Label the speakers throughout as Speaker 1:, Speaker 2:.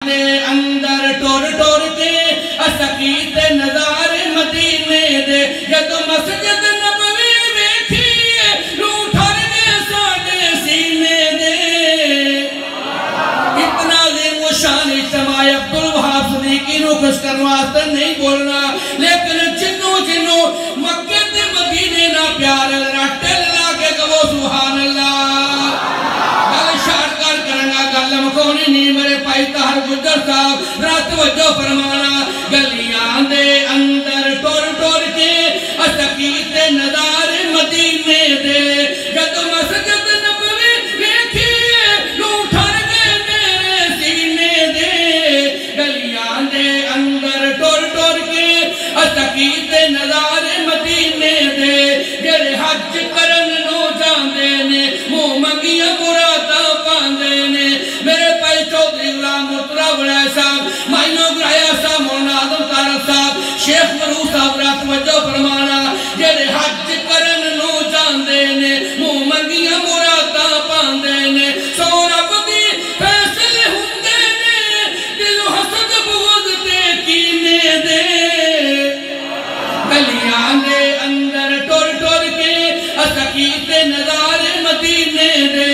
Speaker 1: اندر tour tour کے اسقیت نظار مدینے دے جد مسجد نبوی ویکھیے روح ٹھر دے ساڑے سینے دے اتنا عظیم و شان اجتماع عبدالوہاب صدیقی نو خوش کرواتا نہیں بولنا لیکن جنو مکہ دے مدینے نا پیار رٹل لاغے گو سبحان اللہ گلم کونی نہیں میرے پائی تہر گجر صاحب رات وجہ فرمانا گلیاں دے اندر ٹور ٹور کے اسقیت نظار مدینے دے جد مسجد نبوی ویکھیے روح ٹھر گئے میرے سینے دے گلیاں دے اندر ٹور ٹور کے اسقیت نظار مدینے دے جڑے حج کرن نو جاندے نے منہ منگیاں مرادا پاندے نے میرے پائی چودھری غلام مرتضیٰ بڑھائے صاحب مائنو گرایا صاحب مولانا آدم طارق صاحب شیخ مروح صاحب رات وجہ فرمانا جڑے حج کرن نو جاندے نے منہ منگیاں مرادا پاندے نے سو رب دی فیصلے ہوندے نے دل حسد بغض تے کینے دے گلیاں دے اندر ٹور ٹور کے اسقیت نظار مدینے دے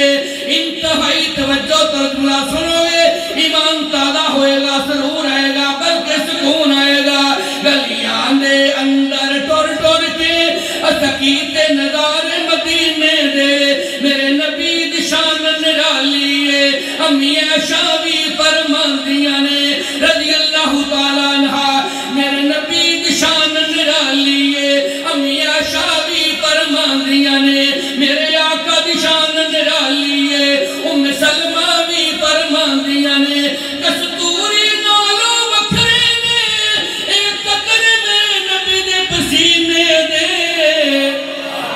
Speaker 1: انتہائی توجہ ترجمہ سنو گے ایمان تازہ ہوئے گا سرور آئے گا بلکہ سکون آئے گا گلیاں دے اندر ٹور ٹور کے اسقیت نظار مدینے دے میرے نبی دشان نرالیے امی عائشہ بھی فرماندیاں نے رضی اللہ تعالیٰ عنہ میرے نبی دشان نرالیے امی عائشہ بھی فرماندیاں نے میرے آقا دشان نرالیے ام سلمہ بھی فرماندیاں نے کستوری نالو وکھرے نے ایک قطر میں نبی دے پسینے دے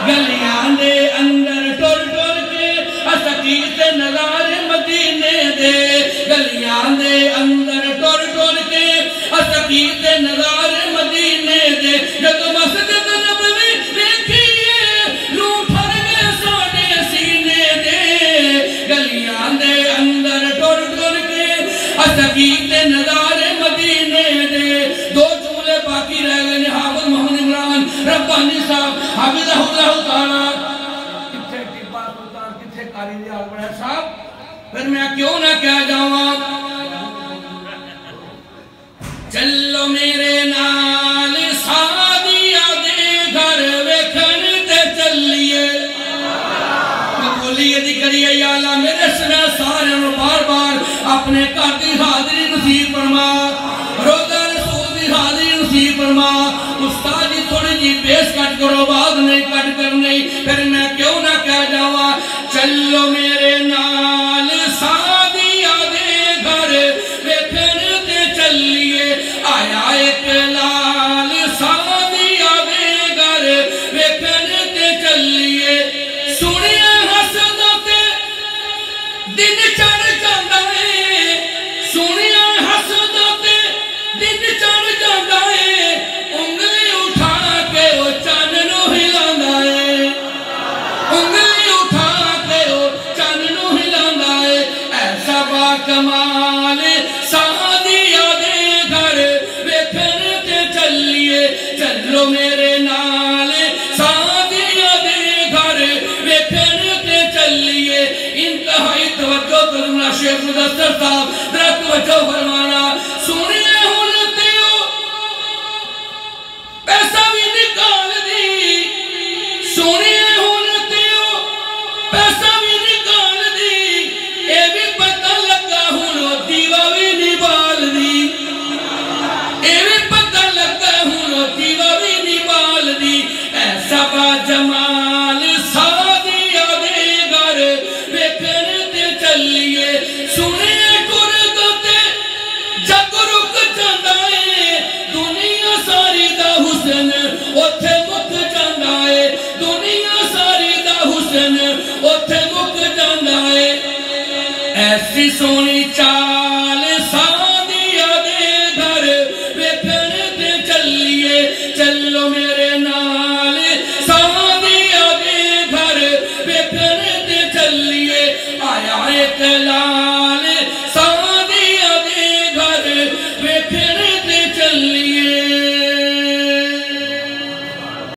Speaker 1: گلیاں دے اندر ٹور ٹور کے اسقیت نظار مدینے دے گلیاں دے اندر ٹور ٹور کے اسقیت نظار مدینے دے جد مسجد نبوی ویکھیے روح ٹھر گئے ساڑے سینے دے گلیاں دے اندر ٹور ٹور کے اسقیت نظار مدینے دے دو جملے باقی رہ گئے حافظ محمد عمران ربانی صاحب حافظہ اللہ تعالیٰ کتھے ٹپا سلطان کتھے قاری دیال بڑھے صاحب پھر میں کیوں نہ کہہ جاؤں چلو میرے نال سادیا دے گھر ویکھن تے چلیے قبولیت دی کریے یا اللہ میرے سنے سارے انہوں بار بار اپنے گھر دی حاضری نصیب فرما روزہ رسول دی حاضری نصیب فرما استاد جی تھوڑی جی بیس کٹ کرو بعد نہیں کٹ کرنی پھر میں کیوں نہ کہہ جاؤں چلو میرے نال سادیا دے گھر ویکھن تے چلیے آیا ایک لال سادیا دے گھر ویکھن تے چلیے سنیا حسدوں تے دن چڑھ جاندا ہے سنیا حسدوں تے دن چڑھ جاندا ہے انگلی اٹھا کے وہ چان نو ہلاندا ہے انگلی اٹھا کے وہ چان نو ہلاندا ہے ایسا با کمال سادیا دے گھر ویکھن تے چلیے چلو میرے نال سادیا دے گھر ویکھن تے چلیے انتہائی توجہ کرنا شیخ مدثر صاحب ذرا توجہ فرمانا سنیے ہونتے ہو پیسہ بھی نکال دی سنیے ہونتے ہو پیسہ بھی نکال دی اے بھی پتہ لگا ہونو دیوہ بھی نبال دی اے بھی پتہ لگا ہونو دیوہ بھی نبال دی ایسا با جمال سادیا دے گھر ویکھن تے چلیے سنے ٹردوں تے جگ رک جاندا ہے دنیا ساری دا حسن اوتھے مک جاندا ہے دنیا ساری دا حسن اوتھے مک جاندا ہے ایسی سونی چاہ